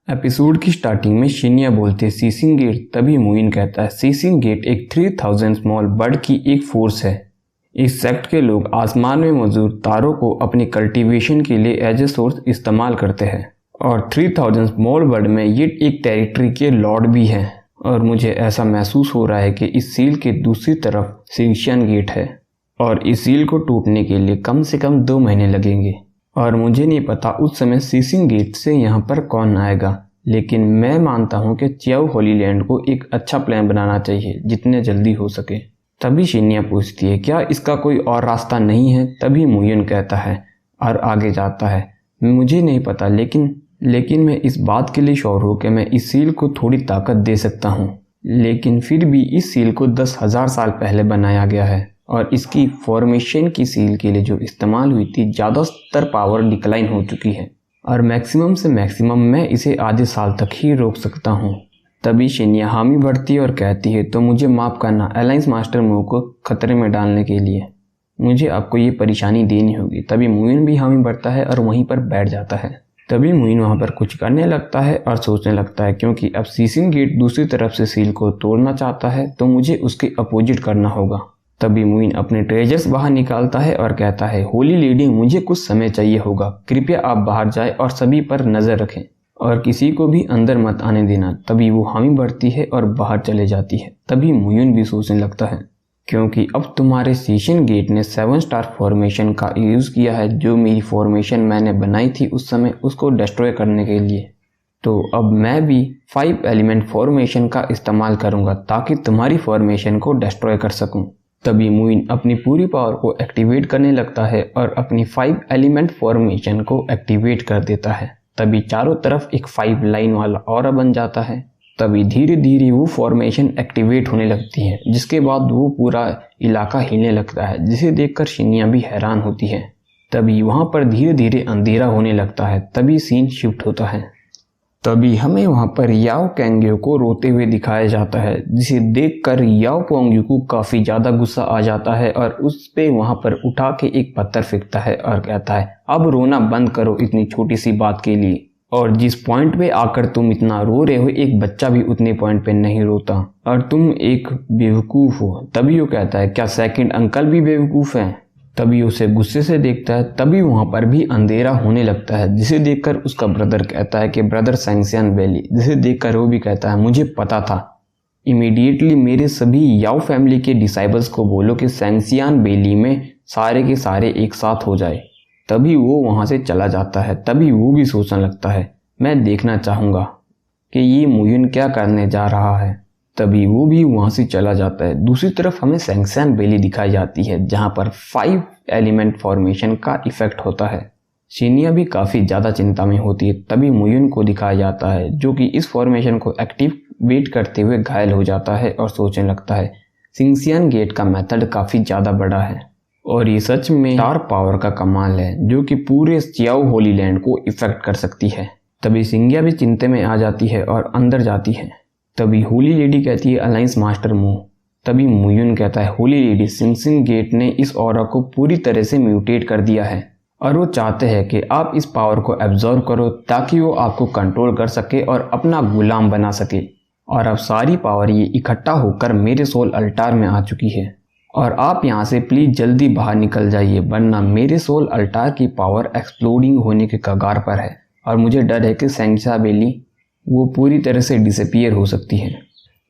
Episode की starting में Shinya बोलते सीसिंग गेट, तभी मुइन कहता है सीसिंग गेट एक 3000 स्मॉल बर्ड की एक फोर्स है। इस सेक्ट के लोग आसमान में मौजूद तारों को अपनी कल्टीवेशन के लिए एज ए सोर्स इस्तेमाल करते हैं और 3000 स्मॉल बर्ड में ये एक टेरिटरी के लॉर्ड भी हैं। और मुझे ऐसा महसूस हो रहा है कि इस सील के दूसरी तरफ सिंशियन गेट है और इस सील को टूटने के लिए कम से कम 2 महीने लगेंगे। और मुझे नहीं पता उस समय सीसिंग गेट से यहाँ पर कौन आएगा, लेकिन मैं मानता हूँ कि चियाओ होली लैंड को एक अच्छा प्लान बनाना चाहिए जितने जल्दी हो सके। तभी शिन्या पूछती है क्या इसका कोई और रास्ता नहीं है। तभी मुयुन कहता है और आगे जाता है मुझे नहीं पता, लेकिन मैं इस बात के लिए श्योर हूँ कि मैं इस सील को थोड़ी ताकत दे सकता हूँ। लेकिन फिर भी इस सील को 10,000 साल पहले बनाया गया है और इसकी फॉर्मेशन की सील के लिए जो इस्तेमाल हुई थी ज़्यादातर पावर डिक्लाइन हो चुकी है और मैक्सिमम से मैक्सिमम मैं इसे आधे साल तक ही रोक सकता हूँ। तभी शिन्या हामी भरती है और कहती है तो मुझे माफ़ करना अलायंस मास्टर मूव को खतरे में डालने के लिए, मुझे आपको ये परेशानी देनी होगी। तभी मुइन भी हामी भरता है और वहीं पर बैठ जाता है। तभी मुइन वहाँ पर कुछ करने लगता है और सोचने लगता है क्योंकि अब सीसिंग गेट दूसरी तरफ से सील को तोड़ना चाहता है तो मुझे उसके अपोजिट करना होगा। तभी मुइन अपने ट्रेजर्स बाहर निकालता है और कहता है होली लेडी मुझे कुछ समय चाहिए होगा, कृपया आप बाहर जाएं और सभी पर नज़र रखें और किसी को भी अंदर मत आने देना। तभी वो हामी भरती है और बाहर चले जाती है। तभी मुइन भी सोचने लगता है क्योंकि अब तुम्हारे सीशन गेट ने 7 स्टार फॉर्मेशन का यूज़ किया है, जो मेरी फॉर्मेशन मैंने बनाई थी उस समय उसको डिस्ट्रॉय करने के लिए, तो अब मैं भी 5 एलिमेंट फॉर्मेशन का इस्तेमाल करूँगा ताकि तुम्हारी फॉर्मेशन को डिस्ट्रॉय कर सकूँ। तभी मुइन अपनी पूरी पावर को एक्टिवेट करने लगता है और अपनी 5 एलिमेंट फॉर्मेशन को एक्टिवेट कर देता है। तभी चारों तरफ एक 5 लाइन वाला ऑरा बन जाता है। तभी धीरे धीरे वो फॉर्मेशन एक्टिवेट होने लगती है, जिसके बाद वो पूरा इलाका हिलने लगता है, जिसे देखकर शिन्या भी हैरान होती है। तभी वहाँ पर धीरे धीरे अंधेरा होने लगता है। तभी सीन शिफ्ट होता है। तभी हमें वहाँ पर याओ कैंग्यो को रोते हुए दिखाया जाता है, जिसे देखकर याओ पोंग्यू को काफ़ी ज़्यादा गुस्सा आ जाता है और उस पे वहाँ पर उठा के एक पत्थर फेंकता है और कहता है अब रोना बंद करो इतनी छोटी सी बात के लिए, और जिस पॉइंट पे आकर तुम इतना रो रहे हो एक बच्चा भी उतने पॉइंट पे नहीं रोता और तुम एक बेवकूफ़ हो। तभी वो कहता है क्या सेकंड अंकल भी बेवकूफ़ हैं। तभी उसे गुस्से से देखता है। तभी वहाँ पर भी अंधेरा होने लगता है, जिसे देखकर उसका ब्रदर कहता है कि ब्रदर सैंगसियन बेली, जिसे देखकर वो भी कहता है मुझे पता था, इमीडिएटली मेरे सभी याओ फैमिली के डिसाइबल्स को बोलो कि सैंगसियन बेली में सारे के सारे एक साथ हो जाए। तभी वो वहाँ से चला जाता है। तभी वो भी सोचने लगता है मैं देखना चाहूँगा कि ये मुयुन क्या करने जा रहा है। तभी वो भी वहाँ से चला जाता है। दूसरी तरफ हमें सैंगसियन बेली दिखाई जाती है, जहाँ पर 5 एलिमेंट फॉर्मेशन का इफेक्ट होता है। शिन्या भी काफ़ी ज़्यादा चिंता में होती है। तभी मुयुन को दिखाया जाता है, जो कि इस फॉर्मेशन को एक्टिवेट करते हुए घायल हो जाता है और सोचने लगता है सिंशियन गेट का मेथड काफ़ी ज़्यादा बड़ा है और ये सच में स्टार पावर का कमाल है, जो कि पूरे चियाओ होली लैंड को इफेक्ट कर सकती है। तभी सिंगिया भी चिंता में आ जाती है और अंदर जाती है। तभी होली लेडी कहती है अलायंस मास्टर मूव। तभी मुयुन कहता है होली लेडी सिंशियन गेट ने इस ऑरा को पूरी तरह से म्यूटेट कर दिया है और वो चाहते हैं कि आप इस पावर को एब्जॉर्ब करो ताकि वो आपको कंट्रोल कर सके और अपना गुलाम बना सके। और अब सारी पावर ये इकट्ठा होकर मेरे सोल अल्टार में आ चुकी है और आप यहाँ से प्लीज़ जल्दी बाहर निकल जाइए, वरना मेरे सोल अल्टार की पावर एक्सप्लोडिंग होने के कगार पर है और मुझे डर है कि सैंगसियन बेली वो पूरी तरह से डिसअपीयर हो सकती है।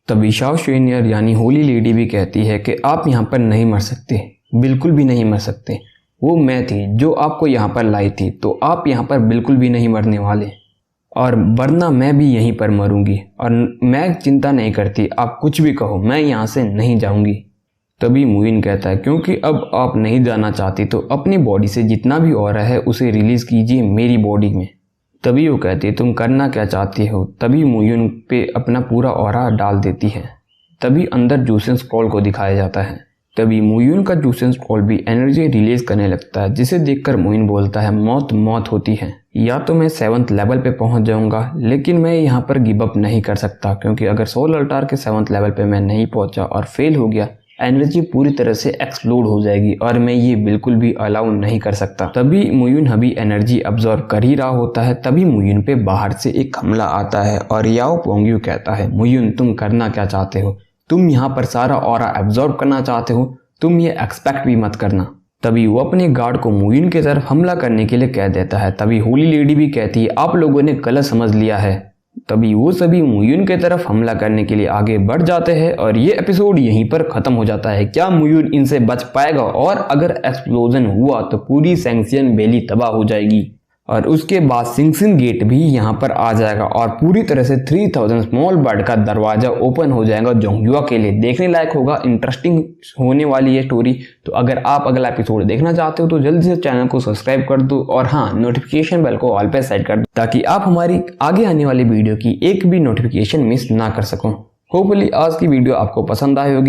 तभी शाओ शेनियर यानी होली लेडी भी कहती है कि आप यहाँ पर नहीं मर सकते, बिल्कुल भी नहीं मर सकते। वो मैं थी जो आपको यहाँ पर लाई थी, तो आप यहाँ पर बिल्कुल भी नहीं मरने वाले और वरना मैं भी यहीं पर मरूंगी और मैं चिंता नहीं करती, आप कुछ भी कहो मैं यहाँ से नहीं जाऊंगी। तभी मुइन कहता है क्योंकि अब आप नहीं जाना चाहती तो अपनी बॉडी से जितना भी ऑरा है उसे रिलीज़ कीजिए मेरी बॉडी में। तभी वो कहती है तुम करना क्या चाहती हो। तभी मुयुन पे अपना पूरा ऑरा डाल देती है। तभी अंदर जूसेन स्क्रॉल को दिखाया जाता है। तभी मुयुन का जूसेन स्क्रॉल भी एनर्जी रिलीज करने लगता है, जिसे देखकर मुइन बोलता है मौत मौत होती है, या तो मैं 7th लेवल पे पहुंच जाऊंगा, लेकिन मैं यहाँ पर गिव अप नहीं कर सकता क्योंकि अगर सोल अल्टार के 7th लेवल पे मैं नहीं पहुंचा और फेल हो गया एनर्जी पूरी तरह से एक्सप्लोड हो जाएगी और मैं ये बिल्कुल भी अलाउ नहीं कर सकता। तभी मुयुन हबी एनर्जी अब्सॉर्ब कर ही रहा होता है, तभी मुयुन पे बाहर से एक हमला आता है और याओ पोंग्यू कहता है, मुयुन तुम करना क्या चाहते हो? तुम यहाँ पर सारा ऑरा एब्जॉर्ब करना चाहते हो? तुम ये एक्सपेक्ट भी मत करना। तभी वो अपने गार्ड को मुयुन की तरफ हमला करने के लिए कह देता है। तभी होली लेडी भी कहती है, आप लोगों ने गलत समझ लिया है। तभी वो सभी मुयुन की तरफ हमला करने के लिए आगे बढ़ जाते हैं और ये एपिसोड यहीं पर खत्म हो जाता है। क्या मुयुन इनसे बच पाएगा? और अगर एक्सप्लोजन हुआ तो पूरी सैंक्शन वैली तबाह हो जाएगी और उसके बाद सिंगसिन गेट भी यहाँ पर आ जाएगा और पूरी तरह से 3000 स्मॉल बर्ड का दरवाजा ओपन हो जाएगा जोंगयुआ के लिए। देखने लायक होगा, इंटरेस्टिंग होने वाली है स्टोरी। तो अगर आप अगला एपिसोड देखना चाहते हो तो जल्दी से चैनल को सब्सक्राइब कर दो और हाँ, नोटिफिकेशन बेल को ऑल पे सेट कर दो ताकि आप हमारी आगे आने वाली वीडियो की एक भी नोटिफिकेशन मिस ना कर सको। होपफुली आज की वीडियो आपको पसंद आई होगी।